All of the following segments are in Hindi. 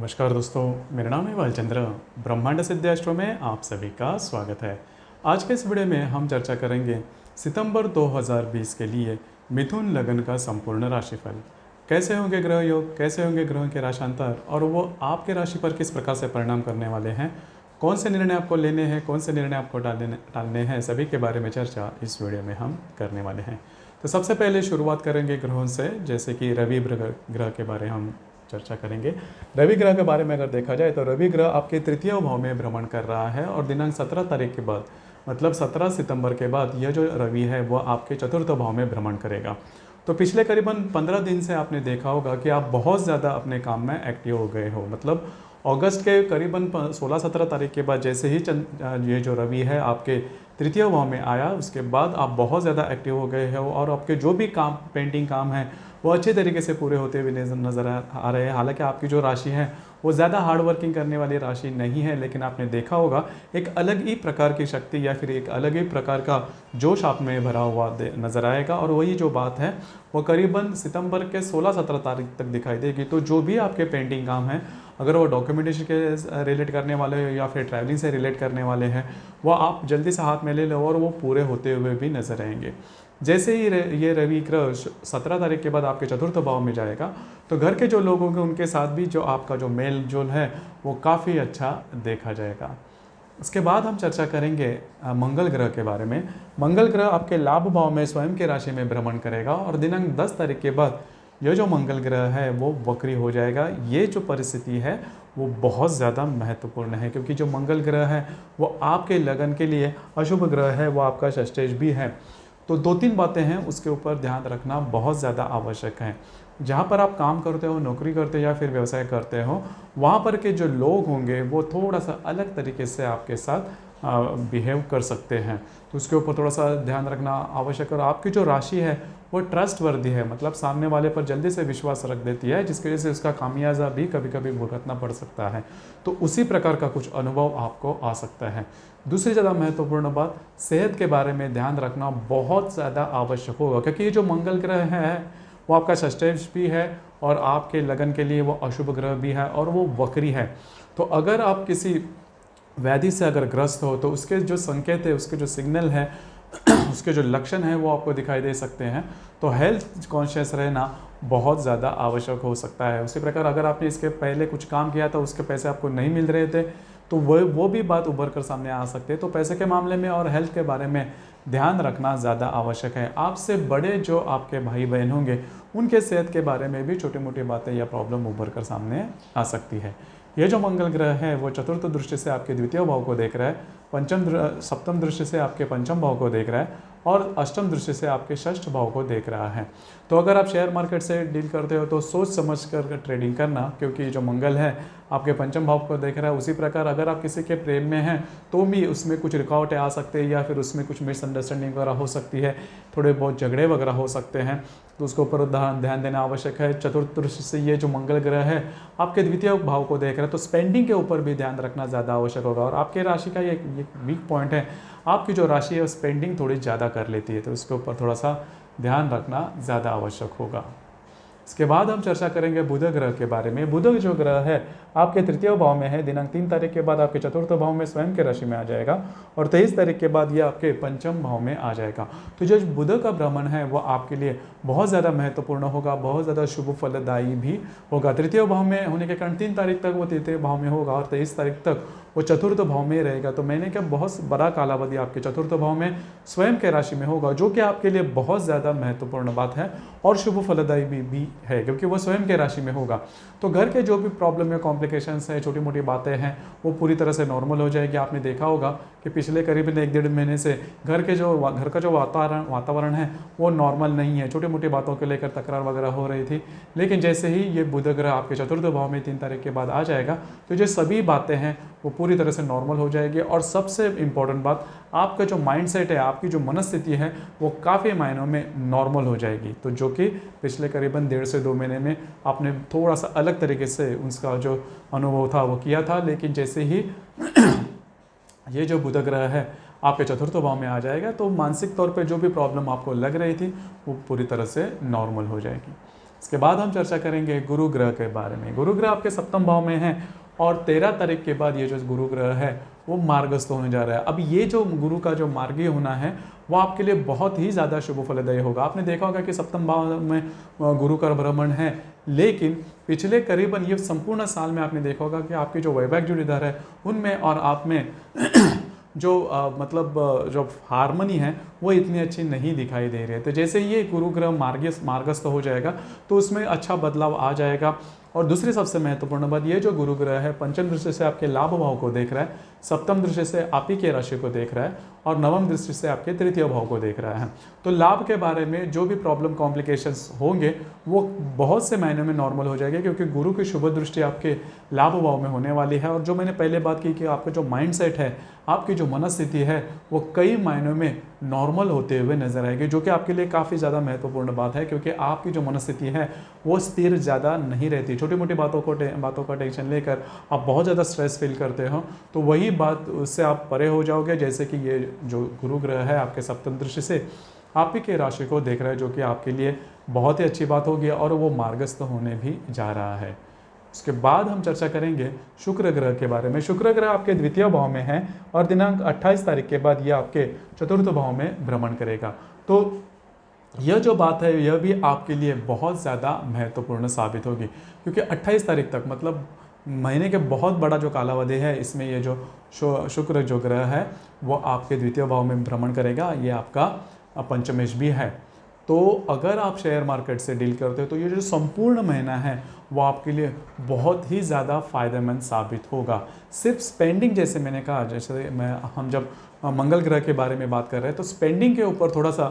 नमस्कार दोस्तों, मेरा नाम है बालचंद्र। ब्रह्मांड सिद्ध एस्ट्रो में आप सभी का स्वागत है। आज के इस वीडियो में हम चर्चा करेंगे सितंबर 2020 के लिए मिथुन लगन का संपूर्ण राशिफल। कैसे होंगे ग्रह योग, कैसे होंगे ग्रहों के राशांतर और वो आपके राशि पर किस प्रकार से परिणाम करने वाले हैं, कौन से निर्णय आपको लेने हैं, कौन से निर्णय आपको टालने हैं, सभी के बारे में चर्चा इस वीडियो में हम करने वाले हैं। तो सबसे पहले शुरुआत करेंगे ग्रहों से, जैसे कि रवि ग्रह के बारे में हम चर्चा करेंगे। रवि ग्रह के बारे में अगर देखा जाए तो रवि ग्रह आपके तृतीय भाव में भ्रमण कर रहा है और दिनांक 17 तारीख के बाद, मतलब 17 सितंबर के बाद यह जो रवि है वह आपके चतुर्थ भाव में भ्रमण करेगा। तो पिछले करीबन 15 दिन से आपने देखा होगा कि आप बहुत ज़्यादा अपने काम में एक्टिव हो गए हो। मतलब अगस्त के करीबन 16-17 तारीख के बाद जैसे ही ये जो रवि है आपके तृतीय भाव में आया, उसके बाद आप बहुत ज़्यादा एक्टिव हो गए हो और आपके जो भी काम, पेंटिंग काम है, वो अच्छे तरीके से पूरे होते हुए नज़र आ रहे हैं। हालांकि आपकी जो राशि है वो ज़्यादा हार्ड वर्किंग करने वाली राशि नहीं है, लेकिन आपने देखा होगा एक अलग ही प्रकार की शक्ति या फिर एक अलग ही प्रकार का जोश आप में भरा हुआ नज़र आएगा। और वही जो बात है वो करीबन सितंबर के 16-17 तारीख तक दिखाई देगी। तो जो भी आपके पेंडिंग काम हैं, अगर वो डॉक्यूमेंटेशन के रिलेट करने वाले हो या फिर ट्रैवलिंग से रिलेट करने वाले हैं, वो आप जल्दी से हाथ में ले लो और वो पूरे होते हुए भी नजर आएंगे। जैसे ही ये रवि ग्रह 17 तारीख के बाद आपके चतुर्थ भाव में जाएगा तो घर के जो लोग होंगे उनके साथ भी जो आपका जो मेल जोल है वो काफ़ी अच्छा देखा जाएगा। उसके बाद हम चर्चा करेंगे मंगल ग्रह के बारे में। मंगल ग्रह आपके लाभ भाव में स्वयं के राशि में भ्रमण करेगा और दिनांक 10 तारीख के बाद यह जो मंगल ग्रह है वो वक्री हो जाएगा। ये जो परिस्थिति है वो बहुत ज़्यादा महत्वपूर्ण है, क्योंकि जो मंगल ग्रह है वो आपके लगन के लिए अशुभ ग्रह है, वो आपका षष्ठेश भी है। तो 2-3 बातें हैं उसके ऊपर ध्यान रखना बहुत ज़्यादा आवश्यक है। जहाँ पर आप काम करते हो, नौकरी करते हो या फिर व्यवसाय करते हो, वहाँ पर के जो लोग होंगे वो थोड़ा सा अलग तरीके से आपके साथ बिहेव कर सकते हैं। तो उसके ऊपर थोड़ा सा ध्यान रखना आवश्यक है। और आपकी जो राशि है वो ट्रस्ट वर्दी है, मतलब सामने वाले पर जल्दी से विश्वास रख देती है, जिसकी वजह से उसका खामियाजा भी कभी कभी भुगतना पड़ सकता है। तो उसी प्रकार का कुछ अनुभव आपको आ सकता है। दूसरी ज़्यादा महत्वपूर्ण बात, सेहत के बारे में ध्यान रखना बहुत ज़्यादा आवश्यक होगा, क्योंकि ये जो मंगल ग्रह है वो आपका षष्ठेश भी है और आपके लगन के लिए वो अशुभ ग्रह भी है और वो वक्री है। तो अगर आप किसी व्याधि से अगर ग्रस्त हो तो उसके जो संकेत है, उसके जो सिग्नल है उसके जो लक्षण हैं वो आपको दिखाई दे सकते हैं। तो हेल्थ कॉन्शियस रहना बहुत ज़्यादा आवश्यक हो सकता है। उसी प्रकार अगर आपने इसके पहले कुछ काम किया था, उसके पैसे आपको नहीं मिल रहे थे, तो वो भी बात उभर कर सामने आ सकते हैं। तो पैसे के मामले में और हेल्थ के बारे में ध्यान रखना ज़्यादा आवश्यक है। आपसे बड़े जो आपके भाई बहन होंगे उनके सेहत के बारे में भी छोटी मोटी बातें या प्रॉब्लम उभर कर सामने आ सकती है। ये जो मंगल ग्रह है वो चतुर्थ दृष्टि से आपके द्वितीय भाव को देख रहा है, सप्तम दृष्टि से आपके पंचम भाव को देख रहा है और अष्टम दृष्टि से आपके षष्ठ भाव को देख रहा है। तो अगर आप शेयर मार्केट से डील करते हो तो सोच समझ कर ट्रेडिंग करना, क्योंकि जो मंगल है आपके पंचम भाव को देख रहा है। उसी प्रकार अगर आप किसी के प्रेम में हैं तो भी उसमें कुछ रुकावटें आ सकते हैं या फिर उसमें कुछ मिसअंडरस्टैंडिंग वगैरह हो सकती है, थोड़े बहुत झगड़े वगैरह हो सकते हैं। तो उसके ऊपर ध्यान देना आवश्यक है। चतुर्थ दृष्टि से ये जो मंगल ग्रह है आपके द्वितीय भाव को देख रहा है, तो स्पेंडिंग के ऊपर भी ध्यान रखना ज़्यादा आवश्यक होगा। और आपके राशि का ये वीक पॉइंट है, आपकी जो राशि है स्पेंडिंग थोड़ी ज़्यादा कर लेती है, तो उसके ऊपर थोड़ा सा ध्यान रखना ज़्यादा आवश्यक होगा। इसके बाद हम चर्चा करेंगे बुध ग्रह के बारे में। बुध जो ग्रह है आपके तृतीय भाव में है, दिनांक 3 तारीख के बाद आपके चतुर्थ भाव में स्वयं के राशि में आ जाएगा और 23 तारीख के बाद ये आपके पंचम भाव में आ जाएगा। तो जो बुध का भ्रमण है वो आपके लिए बहुत ज़्यादा महत्वपूर्ण होगा, बहुत ज़्यादा शुभ फलदायी भी होगा। तृतीय भाव में होने के कारण 3 तारीख तक वो तृतीय भाव में होगा और 23 तारीख तक वो चतुर्थ भाव में रहेगा। तो मैंने कहा बहुत बड़ा कालावधि आपके चतुर्थ भाव में स्वयं के राशि में होगा, जो कि आपके लिए बहुत ज़्यादा महत्वपूर्ण बात है और शुभ फलदायी भी है, क्योंकि वो स्वयं के राशि में होगा। तो घर के जो भी प्रॉब्लम या कॉम्प्लिकेशंस है, छोटी मोटी बातें हैं, वो पूरी तरह से नॉर्मल हो जाएगी। आपने देखा होगा कि पिछले करीबन 1-1.5 महीने से घर का जो वातावरण है वो नॉर्मल नहीं है। छोटी मोटी बातों को लेकर तकरार वगैरह हो रही थी, लेकिन जैसे ही ये बुध ग्रह आपके चतुर्थ भाव में 3 तारीख के बाद आ जाएगा तो जो सभी बातें हैं वो पूरी तरह से नॉर्मल हो जाएगी। और सबसे इम्पोर्टेंट बात, आपका जो माइंडसेट है, आपकी जो मनस्थिति है वो काफ़ी मायनों में नॉर्मल हो जाएगी। तो जो कि पिछले करीबन 1.5 से 2 महीने में आपने थोड़ा सा अलग तरीके से उसका जो अनुभव था वो किया था, लेकिन जैसे ही ये जो बुध ग्रह है आपके चतुर्थ भाव में आ जाएगा तो मानसिक तौर पे जो भी प्रॉब्लम आपको लग रही थी वो पूरी तरह से नॉर्मल हो जाएगी। इसके बाद हम चर्चा करेंगे गुरु ग्रह के बारे में। गुरु ग्रह आपके सप्तम भाव में है और 13 तारीख के बाद ये जो गुरु ग्रह है वो मार्गस्थ होने जा रहा है। अब ये जो गुरु का जो मार्गीय होना है वो आपके लिए बहुत ही ज़्यादा शुभ फलदायी होगा। आपने देखा होगा कि सप्तम भाव में गुरु का भ्रमण है, लेकिन पिछले करीबन ये संपूर्ण साल में आपने देखा होगा कि आपकी जो वैवाहिक जो इधर है उनमें और आप में जो जो हारमोनी है वो इतनी अच्छी नहीं दिखाई दे रही है। तो जैसे ये गुरु ग्रह मार्गस्थ हो जाएगा तो उसमें अच्छा बदलाव आ जाएगा। और दूसरी सबसे महत्वपूर्ण बात, ये जो गुरु ग्रह है पंचम दृष्टि से आपके लाभ भाव को देख रहा है, सप्तम दृष्टि से आप ही के राशि को देख रहा है और नवम दृष्टि से आपके तृतीय भाव को देख रहा है। तो लाभ के बारे में जो भी प्रॉब्लम कॉम्प्लिकेशंस होंगे वो बहुत से महीनों में नॉर्मल हो जाएंगे, क्योंकि गुरु की शुभ दृष्टि आपके लाभ भाव में होने वाली है। और जो मैंने पहले बात की कि आपका जो माइंडसेट है, आपकी जो मनस्थिति है वो कई महीनों में नॉर्मल होते हुए नजर आएगी, जो कि आपके लिए काफ़ी ज़्यादा महत्वपूर्ण बात है, क्योंकि आपकी जो मनस्थिति है वो स्थिर ज़्यादा नहीं रहती। छोटी मोटी बातों का टेंशन लेकर आप बहुत ज़्यादा स्ट्रेस फील करते हो, तो वही बात उससे आप परे हो जाओगे। जैसे कि ये जो गुरु ग्रह है आपके सप्तम दृष्टि से आप ही के राशि को देख रहा है, जो कि आपके लिए बहुत ही अच्छी बात होगी और वो मार्गस्थ होने भी जा रहा है। उसके बाद हम चर्चा करेंगे शुक्र ग्रह के बारे में। शुक्र ग्रह आपके द्वितीय भाव में है और दिनांक 28 तारीख के बाद ये आपके चतुर्थ भाव में भ्रमण करेगा। तो यह जो बात है यह भी आपके लिए बहुत ज़्यादा महत्वपूर्ण साबित होगी, क्योंकि 28 तारीख तक मतलब महीने के बहुत बड़ा जो कालावधि है, इसमें ये जो शुक्र जो ग्रह है वो आपके द्वितीय भाव में भ्रमण करेगा। ये आपका पंचमेश भी है। तो अगर आप शेयर मार्केट से डील करते हो तो ये जो संपूर्ण महीना है वो आपके लिए बहुत ही ज़्यादा फायदेमंद साबित होगा। सिर्फ स्पेंडिंग, जैसे मैंने कहा, जैसे हम जब मंगल ग्रह के बारे में बात कर रहे हैं तो स्पेंडिंग के ऊपर थोड़ा सा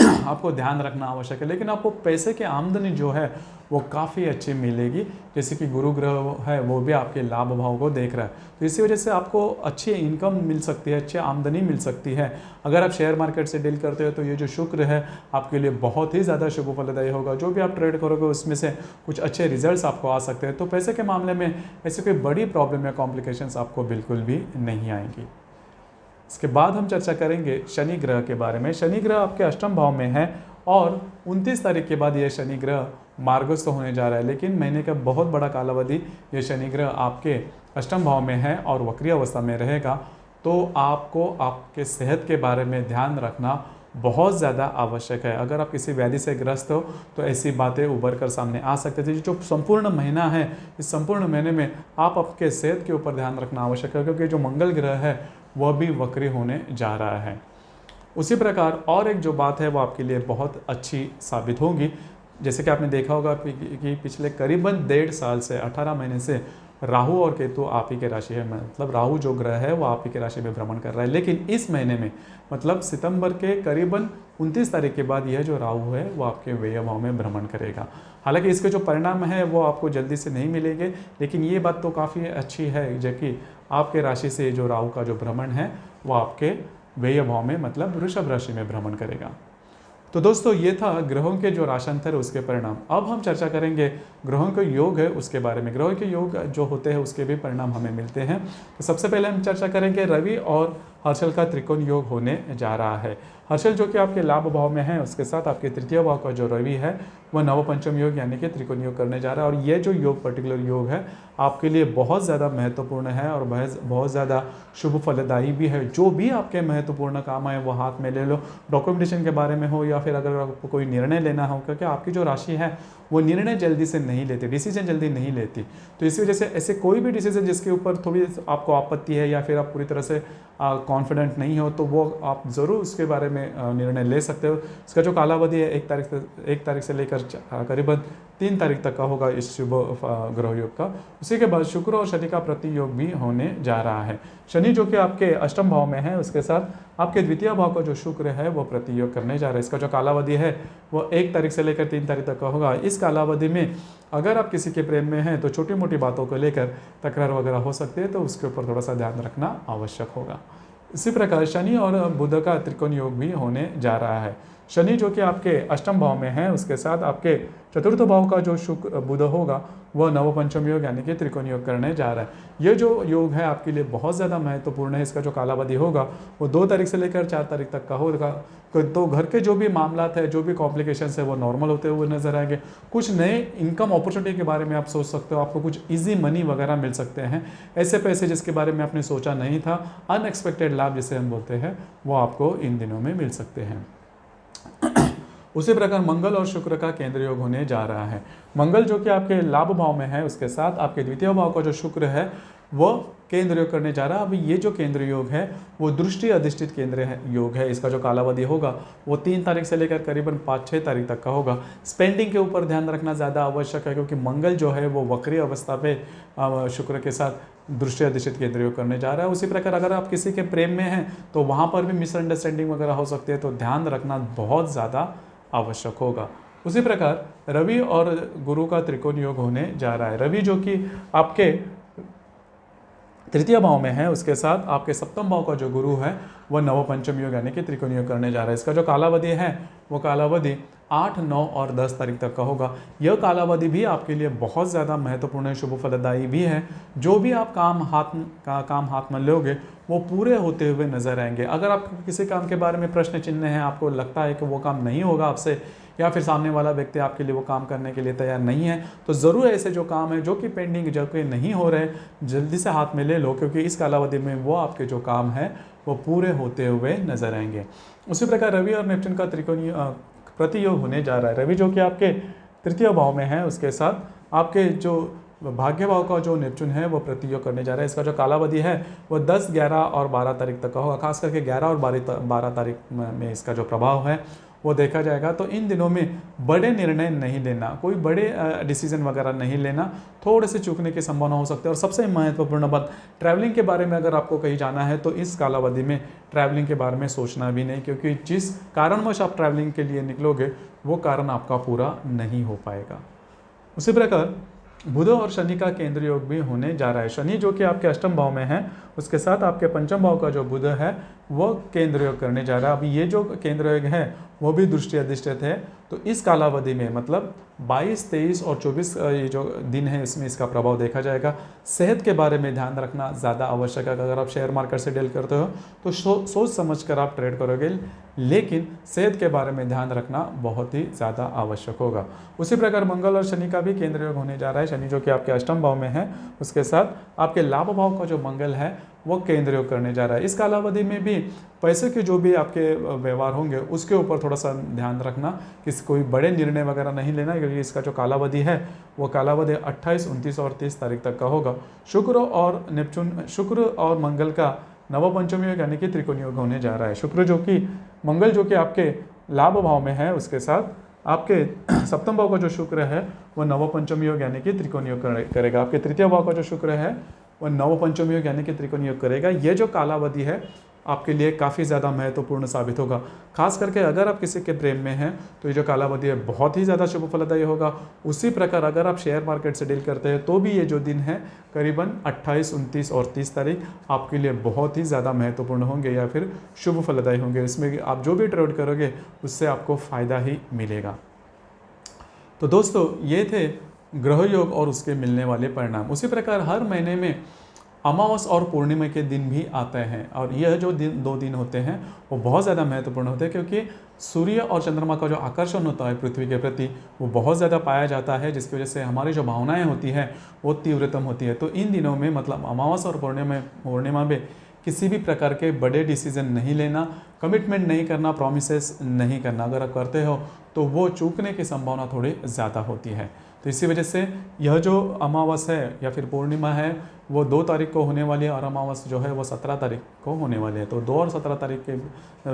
आपको ध्यान रखना आवश्यक है, लेकिन आपको पैसे की आमदनी जो है वो काफ़ी अच्छी मिलेगी। जैसे कि गुरु ग्रह है वो भी आपके लाभ भाव को देख रहा है, तो इसी वजह से आपको अच्छी इनकम मिल सकती है, अच्छी आमदनी मिल सकती है। अगर आप शेयर मार्केट से डील करते हो तो ये जो शुक्र है आपके लिए बहुत ही ज़्यादा शुभ फलदायी होगा। जो भी आप ट्रेड करोगे उसमें से कुछ अच्छे रिजल्ट्स आपको आ सकते हैं। तो पैसे के मामले में ऐसी कोई बड़ी प्रॉब्लम या कॉम्प्लिकेशंस आपको बिल्कुल भी नहीं आएंगी। इसके बाद हम चर्चा करेंगे शनि ग्रह के बारे में। शनि ग्रह आपके अष्टम भाव में है और 29 तारीख के बाद ये शनि ग्रह मार्गस्थ होने जा रहा है, लेकिन महीने का बहुत बड़ा कालावधि ये शनि ग्रह आपके अष्टम भाव में है और वक्री अवस्था में रहेगा। तो आपको आपके सेहत के बारे में ध्यान रखना बहुत ज़्यादा आवश्यक है। अगर आप किसी व्याधि से ग्रस्त हो तो ऐसी बातें उभर कर सामने आ सकती थी। जो संपूर्ण महीना है, इस संपूर्ण महीने में आप आपके सेहत के ऊपर ध्यान रखना आवश्यक है, क्योंकि जो मंगल ग्रह है वह भी वक्री होने जा रहा है। उसी प्रकार और एक जो बात है वो आपके लिए बहुत अच्छी साबित होगी। जैसे कि आपने देखा होगा कि पिछले करीबन 1.5 साल से 18 महीने से राहु और केतु आप ही के राशि है, मतलब राहु जो ग्रह है वो आप ही के राशि में भ्रमण कर रहा है। लेकिन इस महीने में मतलब सितंबर के करीबन 29 तारीख के बाद यह जो राहु है वो आपके व्यय भाव में भ्रमण करेगा। हालांकि इसके जो परिणाम है वो आपको जल्दी से नहीं मिलेंगे, लेकिन ये बात तो काफ़ी अच्छी है जो कि आपके राशि से जो राहु का जो भ्रमण है वो आपके व्यय भाव में मतलब वृषभ राशि में भ्रमण करेगा। तो दोस्तों ये था ग्रहों के जो राशांतर उसके परिणाम। अब हम चर्चा करेंगे ग्रहों के योग है उसके बारे में। ग्रहों के योग जो होते हैं उसके भी परिणाम हमें मिलते हैं। तो सबसे पहले हम चर्चा करेंगे रवि और हर्षल का त्रिकोण योग होने जा रहा है। हर्षल जो कि आपके लाभ भाव में है, उसके साथ आपके तृतीय भाव का जो रवि है वह नव पंचम योग यानी कि त्रिकोण योग करने जा रहा है। और ये जो योग पर्टिकुलर योग है आपके लिए बहुत ज़्यादा महत्वपूर्ण है और बहुत ज़्यादा शुभ फलदायी भी है। जो भी आपके महत्वपूर्ण काम है वो हाथ में ले लो, डॉक्यूमेंटेशन के बारे में हो या फिर अगर आपको कोई निर्णय लेना हो, क्योंकि आपकी जो राशि है वो निर्णय जल्दी से नहीं लेती, डिसीजन जल्दी नहीं लेती। तो इसी वजह से ऐसे कोई भी डिसीजन जिसके ऊपर थोड़ी आपको आपत्ति है या फिर आप पूरी तरह से कॉन्फिडेंट नहीं हो तो वो आप ज़रूर उसके बारे में निर्णय ले सकते हो। इसका जो कालावधि है 1 तारीख से लेकर करीबन 3 तारीख तक का होगा इस शुभ ग्रह योग का। उसी के बाद शुक्र और शनि का प्रति योग भी होने जा रहा है। शनि जो कि आपके अष्टम भाव में है, उसके साथ आपके द्वितीय भाव का जो शुक्र है वो प्रति योग करने जा रहा है। इसका जो कालावधि है वो 1 तारीख से लेकर 3 तारीख तक का होगा। इस कालावधि में अगर आप किसी के प्रेम में हैं तो छोटी मोटी बातों को लेकर तकरार वगैरह हो सकती है, तो उसके ऊपर थोड़ा सा ध्यान रखना आवश्यक होगा। इसी प्रकार शनि और बुध का त्रिकोण योग भी होने जा रहा है। शनि जो कि आपके अष्टम भाव में है, उसके साथ आपके चतुर्थ भाव का जो शुक्र बुध होगा वह नव पंचम योग यानी कि त्रिकोण योग करने जा रहा है। ये जो योग है आपके लिए बहुत ज़्यादा महत्वपूर्ण है। इसका जो कालावधि होगा वो 2 तारीख से लेकर 4 तारीख तक का होगा। तो घर के जो भी मामलात है, जो भी कॉम्प्लिकेशंस है वो नॉर्मल होते हुए नजर आएंगे। कुछ नए इनकम अपॉर्चुनिटी के बारे में आप सोच सकते हो, आपको कुछ इजी मनी वगैरह मिल सकते हैं, ऐसे पैसे जिसके बारे में आपने सोचा नहीं था, अनएक्सपेक्टेड लाभ जिसे हम बोलते हैं, वो आपको इन दिनों में मिल सकते हैं। उसी प्रकार मंगल और शुक्र का केंद्र योग होने जा रहा है। मंगल जो कि आपके लाभ भाव में है, उसके साथ आपके द्वितीय भाव का जो शुक्र है वो केंद्र योग करने जा रहा है। अभी ये जो केंद्र योग है वो दृष्टि अधिष्ठित केंद्र योग है। इसका जो कालावधि होगा वो 3 तारीख से लेकर करीबन 5-6 तारीख तक का होगा। स्पेंडिंग के ऊपर ध्यान रखना ज़्यादा आवश्यक है, क्योंकि मंगल जो है वो वक्री अवस्था पे शुक्र के साथ दृष्टि अधिष्ठित केंद्र योग करने जा रहा है। उसी प्रकार अगर आप किसी के प्रेम में हैं तो वहाँ पर भी मिसअंडरस्टैंडिंग वगैरह हो सकती है, तो ध्यान रखना बहुत ज़्यादा आवश्यक होगा। उसी प्रकार रवि और गुरु का त्रिकोण योग होने जा रहा है। रवि जो कि आपके तृतीय भाव में है, उसके साथ आपके सप्तम भाव का जो गुरु है वह नव पंचम योग यानी कि त्रिकोण योग करने जा रहा है। इसका जो कालावधि है वो कालावधि 8, 9 और 10 तारीख तक का होगा। यह कालावधि भी आपके लिए बहुत ज़्यादा महत्वपूर्ण है, शुभ फलदायी भी है। जो भी आप काम हाथ में लोगे वो पूरे होते हुए नजर आएंगे। अगर आप किसी काम के बारे में प्रश्न चिन्ह हैं, आपको लगता है कि वो काम नहीं होगा आपसे, या फिर सामने वाला व्यक्ति आपके लिए वो काम करने के लिए तैयार नहीं है, तो ज़रूर ऐसे जो काम है जो कि पेंडिंग, जो कि नहीं हो रहे, जल्दी से हाथ में ले लो, क्योंकि इस कालावधि में वो आपके जो काम है वो पूरे होते हुए नजर आएंगे। उसी प्रकार रवि और नेपच्यून का त्रिकोणीय प्रतियोग होने जा रहा है। रवि जो कि आपके तृतीय भाव में है, उसके साथ आपके जो भाग्य भाव का जो नेपच्यून है वो प्रतियोग करने जा रहा है। इसका जो कालावधि है वो 10, 11 और 12 तारीख तक का होगा। खास करके 11 और 12 तारीख में इसका जो प्रभाव है वो देखा जाएगा। तो इन दिनों में बड़े निर्णय नहीं लेना, कोई बड़े डिसीजन वगैरह नहीं लेना, थोड़े से चूकने की संभावना हो सकती है। और सबसे महत्वपूर्ण बात, ट्रैवलिंग के बारे में अगर आपको कहीं जाना है तो इस कालावधि में ट्रैवलिंग के बारे में सोचना भी नहीं, क्योंकि जिस कारणवश आप ट्रैवलिंग के लिए निकलोगे वो कारण आपका पूरा नहीं हो पाएगा। उसी प्रकार बुध और शनि का केंद्र योग भी होने जा रहा है। शनि जो कि आपके अष्टम भाव में है, उसके साथ आपके पंचम भाव का जो बुध है वो केंद्र योग करने जा रहा है। अभी ये जो केंद्र योग है वो भी दृष्टि अधिष्ठित है। तो इस कालावधि में मतलब 22, 23 और 24 ये जो दिन है इसमें इसका प्रभाव देखा जाएगा। सेहत के बारे में ध्यान रखना ज़्यादा आवश्यक है। अगर आप शेयर मार्केट से डील करते हो तो सोच समझ कर आप ट्रेड करोगे, लेकिन सेहत के बारे में ध्यान रखना बहुत ही ज़्यादा आवश्यक होगा। उसी प्रकार मंगल और शनि का भी केंद्र योग होने जा रहा है। शनि जो कि आपके अष्टम भाव में है, उसके साथ आपके लाभ भाव का जो मंगल है वो केंद्र योग करने जा रहा है। इस कालावधि में भी पैसे के जो भी आपके व्यवहार होंगे उसके ऊपर थोड़ा सा ध्यान रखना, कि कोई बड़े निर्णय वगैरह नहीं लेना, क्योंकि इसका जो कालावधि है वो कालावधि 28, 29 और 30 तारीख तक का होगा। शुक्र और मंगल का नव पंचम योग यानी कि त्रिकोण योग होने जा रहा है। मंगल जो कि आपके लाभ भाव में है, उसके साथ आपके सप्तम भाव का जो शुक्र है वो नव पंचम योग यानी कि त्रिकोण योग करेगा। आपके तृतीय भाव का जो शुक्र है वह नव पंचम योग यानी कि त्रिकोण योग करेगा। ये जो कालावधि है आपके लिए काफ़ी ज़्यादा महत्वपूर्ण साबित होगा। खास करके अगर आप किसी के प्रेम में हैं तो ये जो कालावधि है बहुत ही ज़्यादा शुभ फलदायी होगा। उसी प्रकार अगर आप शेयर मार्केट से डील करते हैं तो भी ये जो दिन है करीबन 28, 29 और 30 तारीख आपके लिए बहुत ही ज़्यादा महत्वपूर्ण होंगे या फिर शुभ फलदायी होंगे। इसमें आप जो भी ट्रेड करोगे उससे आपको फ़ायदा ही मिलेगा। तो दोस्तों ये थे ग्रह योग और उसके मिलने वाले परिणाम। उसी प्रकार हर महीने में अमावस और पूर्णिमा के दिन भी आते हैं, और यह जो 2 दिन होते हैं वो बहुत ज़्यादा महत्वपूर्ण होते हैं, क्योंकि सूर्य और चंद्रमा का जो आकर्षण होता है पृथ्वी के प्रति वो बहुत ज़्यादा पाया जाता है, जिसकी वजह से हमारी जो भावनाएं होती हैं वो तीव्रतम होती है। तो इन दिनों में मतलब अमावस और पूर्णिमा में किसी भी प्रकार के बड़े डिसीजन नहीं लेना, कमिटमेंट नहीं करना, प्रॉमिसेस नहीं करना। अगर आप करते हो तो वो चूकने की संभावना थोड़ी ज़्यादा होती है। तो इसी वजह से यह जो अमावस है या फिर पूर्णिमा है वो 2 तारीख को होने वाली है, और अमावस जो है वो 17 तारीख को होने वाली है। तो 2 और 17 तारीख के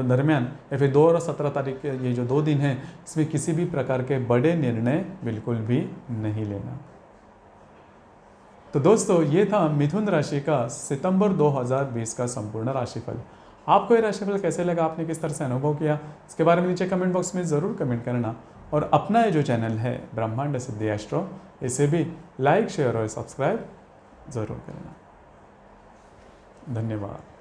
दरमियान या फिर 2 और 17 तारीख के ये जो 2 दिन हैं इसमें किसी भी प्रकार के बड़े निर्णय बिल्कुल भी नहीं लेना। तो दोस्तों ये था मिथुन राशि का सितंबर 2020 का संपूर्ण राशिफल। आपको ये राशिफल कैसे लगा, आपने किस तरह से अनुभव किया, इसके बारे में नीचे कमेंट बॉक्स में ज़रूर कमेंट करना। और अपना ये जो चैनल है ब्रह्मांड सिद्धि एस्ट्रो, इसे भी लाइक, शेयर और सब्सक्राइब ज़रूर करना। धन्यवाद।